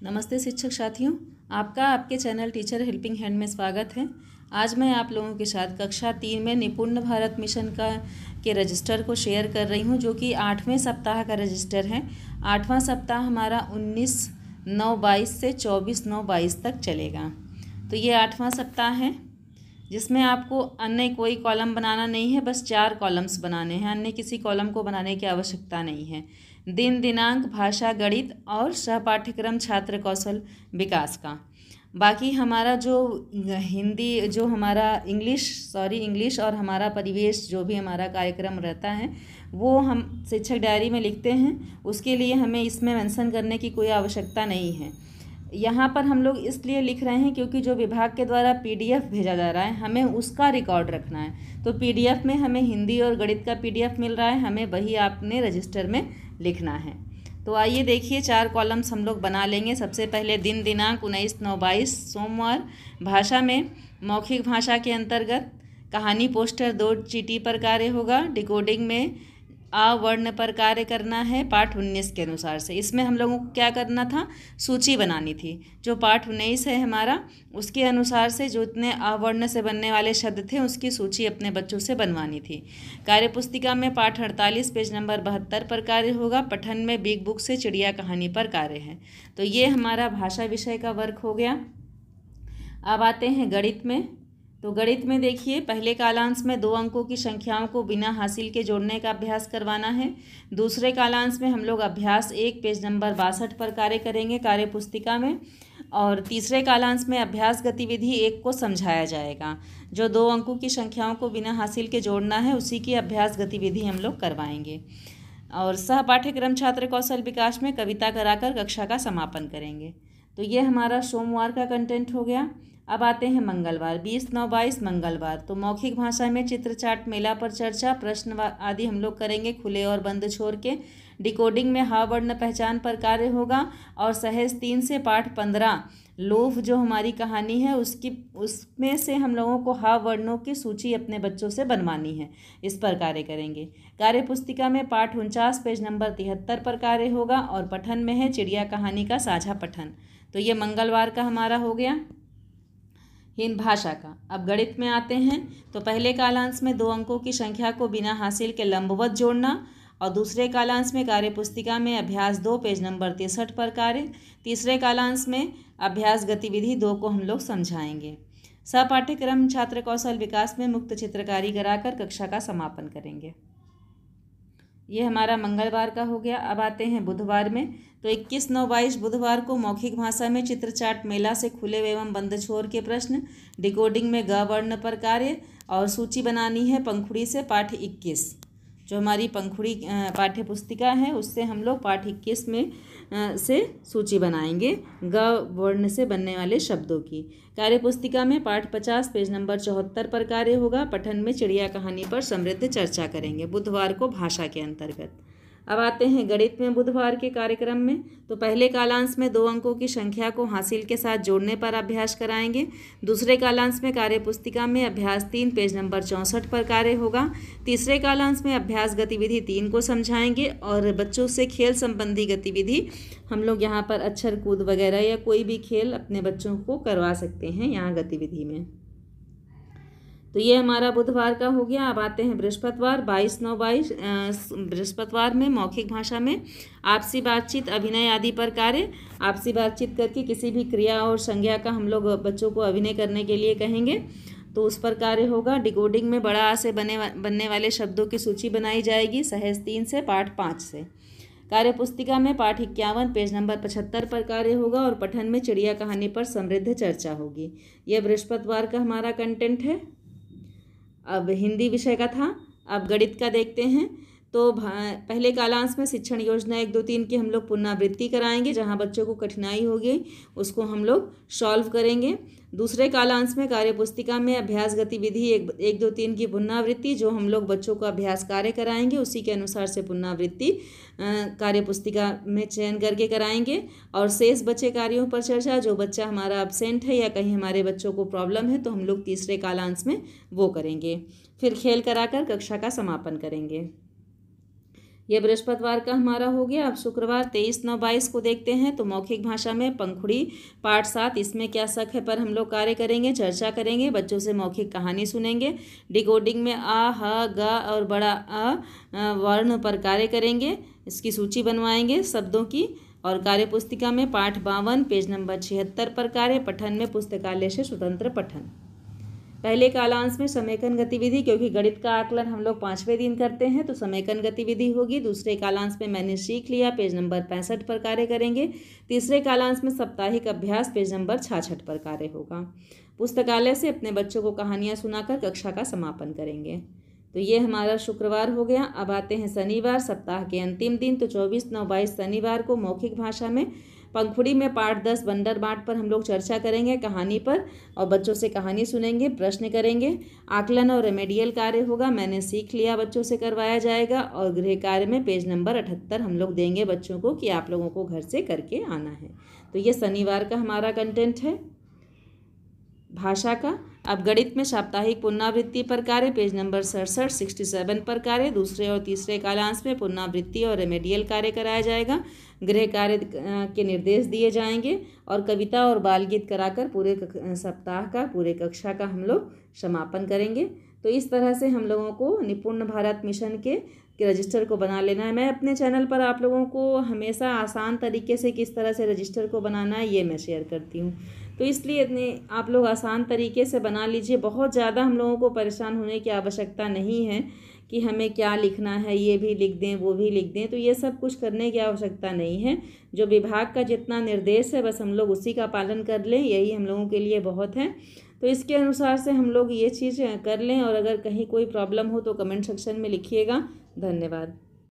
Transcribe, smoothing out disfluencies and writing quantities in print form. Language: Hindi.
नमस्ते शिक्षक साथियों, आपका आपके चैनल टीचर हेल्पिंग हैंड में स्वागत है। आज मैं आप लोगों के साथ कक्षा 3 में निपुण भारत मिशन के रजिस्टर को शेयर कर रही हूं, जो कि 8वें सप्ताह का रजिस्टर है। 8वां सप्ताह हमारा 19/9/22 से 24/9/22 तक चलेगा। तो ये 8वां सप्ताह है, जिसमें आपको अन्य कोई कॉलम बनाना नहीं है, बस 4 कॉलम्स बनाने हैं। अन्य किसी कॉलम को बनाने की आवश्यकता नहीं है। दिन, दिनांक, भाषा, गणित और सहपाठ्यक्रम छात्र कौशल विकास का। बाकी हमारा जो हिंदी, जो हमारा इंग्लिश और हमारा परिवेश, जो भी हमारा कार्यक्रम रहता है, वो हम शिक्षक डायरी में लिखते हैं। उसके लिए हमें इसमें मेंशन करने की कोई आवश्यकता नहीं है। यहाँ पर हम लोग इसलिए लिख रहे हैं क्योंकि जो विभाग के द्वारा PDF भेजा जा रहा है, हमें उसका रिकॉर्ड रखना है। तो PDF में हमें हिंदी और गणित का PDF मिल रहा है, हमें वही आपने रजिस्टर में लिखना है। तो आइए देखिए, 4 कॉलम्स हम लोग बना लेंगे। सबसे पहले दिन, दिनांक 19/9/22 सोमवार। भाषा में मौखिक भाषा के अंतर्गत कहानी पोस्टर 2 चीटी पर कार्य होगा। डिकोडिंग में आ वर्ण पर कार्य करना है पाठ 19 के अनुसार से। इसमें हम लोगों को क्या करना था, सूची बनानी थी। जो पाठ 19 है हमारा, उसके अनुसार से जो इतने आवर्ण से बनने वाले शब्द थे, उसकी सूची अपने बच्चों से बनवानी थी। कार्य पुस्तिका में पाठ 48 पेज नंबर 72 पर कार्य होगा। पठन में बिग बुक से चिड़िया कहानी पर कार्य है। तो ये हमारा भाषा विषय का वर्क हो गया। अब आते हैं गणित में। तो गणित में देखिए, पहले कालांश में 2 अंकों की संख्याओं को बिना हासिल के जोड़ने का अभ्यास करवाना है। दूसरे कालांश में हम लोग अभ्यास 1 पेज नंबर 62 पर कार्य करेंगे कार्य पुस्तिका में। और तीसरे कालांश में अभ्यास गतिविधि 1 को समझाया जाएगा। जो 2 अंकों की संख्याओं को बिना हासिल के जोड़ना है, उसी की अभ्यास गतिविधि हम लोग करवाएंगे। और सहपाठ्यक्रम छात्र कौशल विकास में कविता कराकर कक्षा का समापन करेंगे। तो ये हमारा सोमवार का कंटेंट हो गया। अब आते हैं मंगलवार, 20/9/22 मंगलवार। तो मौखिक भाषा में चित्र चाट मेला पर चर्चा, प्रश्न आदि हम लोग करेंगे खुले और बंद छोड़ के। डिकोडिंग में हा वर्ण पहचान पर कार्य होगा। और सहेज 3 से पाठ 15 लोभ, जो हमारी कहानी है, उसमें से हम लोगों को हा वर्णों की सूची अपने बच्चों से बनवानी है। इस पर कार्य करेंगे। कार्य पुस्तिका में पाठ 49 पेज नंबर 73 पर कार्य होगा। और पठन में है चिड़िया कहानी का साझा पठन। तो ये मंगलवार का हमारा हो गया हिंद भाषा का। अब गणित में आते हैं। तो पहले कालांश में 2 अंकों की संख्या को बिना हासिल के लंबवत जोड़ना। और दूसरे कालांश में कार्य पुस्तिका में अभ्यास 2 पेज नंबर 63 पर कार्य। तीसरे कालांश में अभ्यास गतिविधि 2 को हम लोग समझाएंगे। सहपाठ्यक्रम छात्र कौशल विकास में मुक्त चित्रकारी कराकर कक्षा का समापन करेंगे। ये हमारा मंगलवार का हो गया। अब आते हैं बुधवार में। तो 21/9/22 बुधवार को मौखिक भाषा में चित्र चाट मेला से खुले एवं बंद छोर के प्रश्न। डिकोडिंग में ग वर्ण पर कार्य। और सूची बनानी है पंखुड़ी से पाठ 21। जो हमारी पंखुड़ी पाठ्य पुस्तिका है, उससे हम लोग पाठ 21 में से सूची बनाएंगे ग वर्ण से बनने वाले शब्दों की। कार्य पुस्तिका में पाठ 50 पेज नंबर 74 पर कार्य होगा। पठन में चिड़िया कहानी पर समृद्ध चर्चा करेंगे बुधवार को भाषा के अंतर्गत। अब आते हैं गणित में बुधवार के कार्यक्रम में। तो पहले कालांश में 2 अंकों की संख्या को हासिल के साथ जोड़ने पर अभ्यास कराएंगे। दूसरे कालांश में कार्य पुस्तिका में अभ्यास 3 पेज नंबर 64 पर कार्य होगा। तीसरे कालांश में अभ्यास गतिविधि 3 को समझाएंगे। और बच्चों से खेल संबंधी गतिविधि हम लोग यहाँ पर अक्षर कूद वगैरह या कोई भी खेल अपने बच्चों को करवा सकते हैं यहाँ गतिविधि में। तो ये हमारा बुधवार का हो गया। अब आते हैं बृहस्पतिवार, 22/9/22। बृहस्पतिवार में मौखिक भाषा में आपसी बातचीत, अभिनय आदि पर कार्य। आपसी बातचीत करके किसी भी क्रिया और संज्ञा का हम लोग बच्चों को अभिनय करने के लिए कहेंगे, तो उस पर कार्य होगा। डिकोडिंग में बड़ा आ से बनने वाले शब्दों की सूची बनाई जाएगी सहेज 3 से पाठ 5 से। कार्य पुस्तिका में पाठ 51 पेज नंबर 75 पर कार्य होगा। और पठन में चिड़िया कहानी पर समृद्ध चर्चा होगी। यह बृहस्पतिवार का हमारा कंटेंट है। अब हिंदी विषय का था। अब गणित का देखते हैं। तो पहले कालांश में शिक्षण योजना 1, 2, 3 की हम लोग पुनरावृत्ति कराएंगे। जहां बच्चों को कठिनाई होगी उसको हम लोग सॉल्व करेंगे। दूसरे कालांश में कार्य पुस्तिका में अभ्यास गतिविधि 1, 2, 3 की पुनरावृत्ति, जो हम लोग बच्चों को अभ्यास कार्य कराएंगे, उसी के अनुसार से पुनरावृत्ति कार्य पुस्तिका में चयन करके कराएंगे। और शेष बचे कार्यों पर चर्चा, जो बच्चा हमारा अब्सेंट है या कहीं हमारे बच्चों को प्रॉब्लम है, तो हम लोग तीसरे कालांश में वो करेंगे। फिर खेल कराकर कक्षा का समापन करेंगे। ये बृहस्पतिवार का हमारा हो गया। अब शुक्रवार 23/9/22 को देखते हैं। तो मौखिक भाषा में पंखुड़ी पाठ 7, इसमें क्या शक है पर हम लोग कार्य करेंगे, चर्चा करेंगे, बच्चों से मौखिक कहानी सुनेंगे। डिकोडिंग में आ, ह, ग और बड़ा अ वर्ण पर कार्य करेंगे, इसकी सूची बनवाएंगे शब्दों की। और कार्य पुस्तिका में पाठ 52 पेज नंबर 76 पर कार्य। पठन में पुस्तकालय से स्वतंत्र पठन। पहले कालांश में समेकन गतिविधि, क्योंकि गणित का आकलन हम लोग 5वें दिन करते हैं तो समेकन गतिविधि होगी। दूसरे कालांश में मैंने सीख लिया, पेज नंबर 65 पर कार्य करेंगे। तीसरे कालांश में साप्ताहिक अभ्यास, पेज नंबर 66 पर कार्य होगा। पुस्तकालय से अपने बच्चों को कहानियाँ सुनाकर कक्षा का समापन करेंगे। तो ये हमारा शुक्रवार हो गया। अब आते हैं शनिवार, सप्ताह के अंतिम दिन। तो 24/9/22 शनिवार को मौखिक भाषा में पंखुड़ी में पाठ 10 बंदर बाट पर हम लोग चर्चा करेंगे, कहानी पर, और बच्चों से कहानी सुनेंगे, प्रश्न करेंगे। आकलन और रेमेडियल कार्य होगा, मैंने सीख लिया, बच्चों से करवाया जाएगा। और गृह कार्य में पेज नंबर 78 हम लोग देंगे बच्चों को कि आप लोगों को घर से करके आना है। तो ये शनिवार का हमारा कंटेंट है भाषा का। अब गणित में साप्ताहिक पुनरावृत्ति पर कार्य, पेज नंबर 67 67 पर कार्य। दूसरे और तीसरे कालांश में पुनरावृत्ति और रेमेडियल कार्य कराया जाएगा। गृह कार्य के निर्देश दिए जाएंगे और कविता और बाल गीत कराकर पूरे सप्ताह का, पूरे कक्षा का हम लोग समापन करेंगे। तो इस तरह से हम लोगों को निपुण भारत मिशन के रजिस्टर को बना लेना है। मैं अपने चैनल पर आप लोगों को हमेशा आसान तरीके से किस तरह से रजिस्टर को बनाना है ये मैं शेयर करती हूँ। तो इसलिए इतने आप लोग आसान तरीके से बना लीजिए। बहुत ज़्यादा हम लोगों को परेशान होने की आवश्यकता नहीं है कि हमें क्या लिखना है, ये भी लिख दें, वो भी लिख दें। तो ये सब कुछ करने की आवश्यकता नहीं है। जो विभाग का जितना निर्देश है बस हम लोग उसी का पालन कर लें, यही हम लोगों के लिए बहुत है। तो इसके अनुसार से हम लोग ये चीज़ कर लें। और अगर कहीं कोई प्रॉब्लम हो तो कमेंट सेक्शन में लिखिएगा। धन्यवाद।